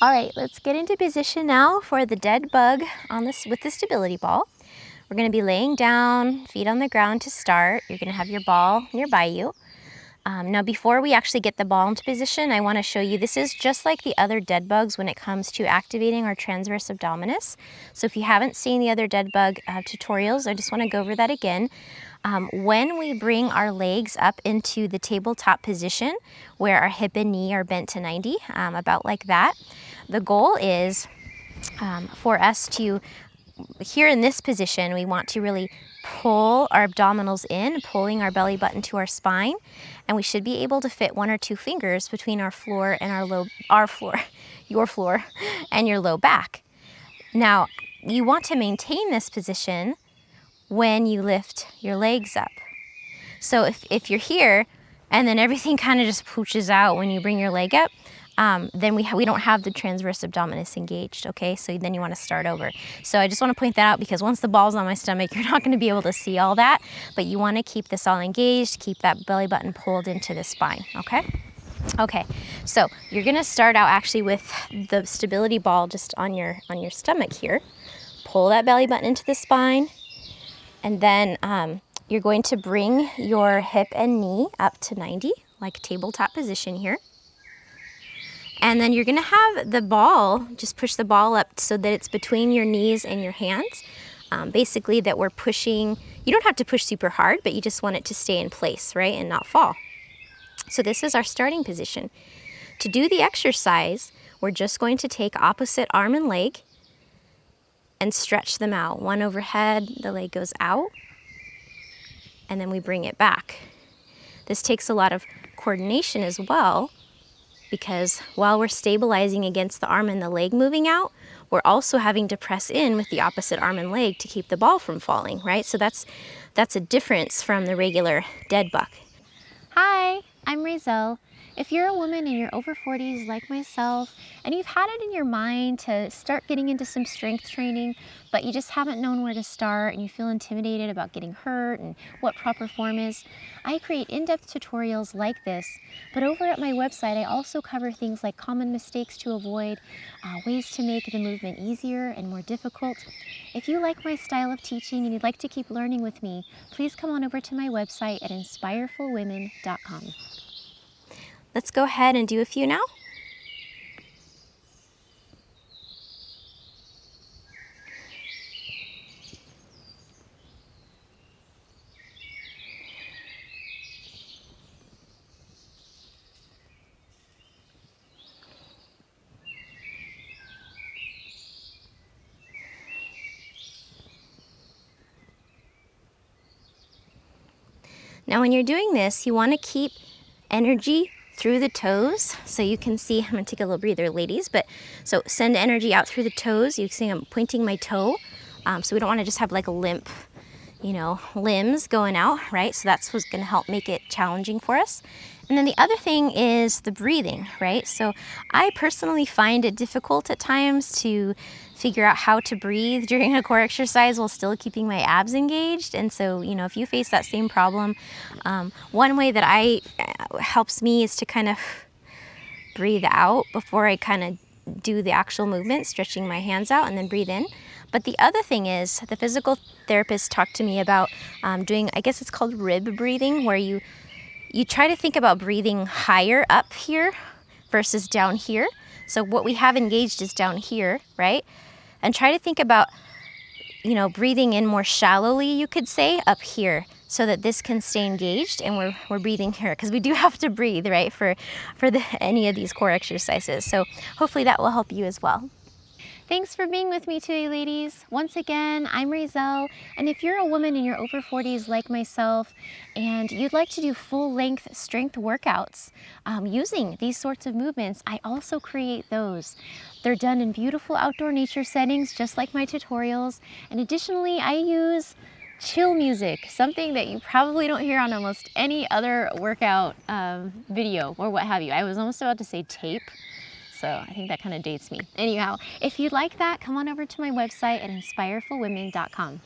All right, let's get into position now for the dead bug on this with the stability ball. We're going to be laying down, feet on the ground to start. You're going to have your ball nearby you. Now, before we actually get the ball into position, I want to show you this is just like the other dead bugs when it comes to activating our transverse abdominis. So if you haven't seen the other dead bug tutorials, I just want to go over that again. When we bring our legs up into the tabletop position where our hip and knee are bent to 90, about like that, the goal is for us to, here in this position, we want to really pull our abdominals in, pulling our belly button to our spine, and we should be able to fit 1 or 2 fingers between our floor and your floor and your low back. Now, you want to maintain this position when you lift your legs up. So if you're here and then everything kind of just pooches out when you bring your leg up, then we don't have the transverse abdominis engaged, okay? So then you want to start over. So I just want to point that out because once the ball's on my stomach, you're not going to be able to see all that, but you want to keep this all engaged, keep that belly button pulled into the spine, okay? Okay, so you're going to start out actually with the stability ball just on your stomach here. Pull that belly button into the spine, and then you're going to bring your hip and knee up to 90, like tabletop position here. And then you're gonna have the ball, just push the ball up so that it's between your knees and your hands. Basically that we're pushing, you don't have to push super hard, but you just want it to stay in place, right, and not fall. So this is our starting position. To do the exercise, we're just going to take opposite arm and leg and stretch them out. One overhead, the leg goes out, and then we bring it back. This takes a lot of coordination as well, because while we're stabilizing against the arm and the leg moving out, we're also having to press in with the opposite arm and leg to keep the ball from falling, right? So that's a difference from the regular dead bug. Hi, I'm Razel. If you're a woman in your over 40s like myself, and you've had it in your mind to start getting into some strength training, but you just haven't known where to start and you feel intimidated about getting hurt and what proper form is, I create in-depth tutorials like this, but over at my website I also cover things like common mistakes to avoid, ways to make the movement easier and more difficult. If you like my style of teaching and you'd like to keep learning with me, please come on over to my website at inspirefulwomen.com. Let's go ahead and do a few now. Now when you're doing this, you want to keep energy through the toes. So you can see, I'm going to take a little breather, ladies, but so send energy out through the toes. You can see I'm pointing my toe. So we don't want to just have like a limp, limbs going out, right? So that's what's going to help make it challenging for us. And then the other thing is the breathing, right? So I personally find it difficult at times to figure out how to breathe during a core exercise while still keeping my abs engaged. And so, if you face that same problem, one way that helps me is to kind of breathe out before I kind of do the actual movement, stretching my hands out and then breathe in. But the other thing is the physical therapist talked to me about doing, I guess it's called rib breathing, where you try to think about breathing higher up here versus down here. So what we have engaged is down here, right? And try to think about, breathing in more shallowly, you could say, up here, so that this can stay engaged and we're breathing here, because we do have to breathe, right, for any of these core exercises. So hopefully that will help you as well. Thanks for being with me today, ladies. Once again, I'm Razel, and if you're a woman in your over 40s like myself, and you'd like to do full-length strength workouts using these sorts of movements, I also create those. They're done in beautiful outdoor nature settings, just like my tutorials, and additionally, I use chill music, something that you probably don't hear on almost any other workout video or what have you. I was almost about to say tape, so I think that kind of dates me. Anyhow, if you'd like that, come on over to my website at inspirefulwomen.com.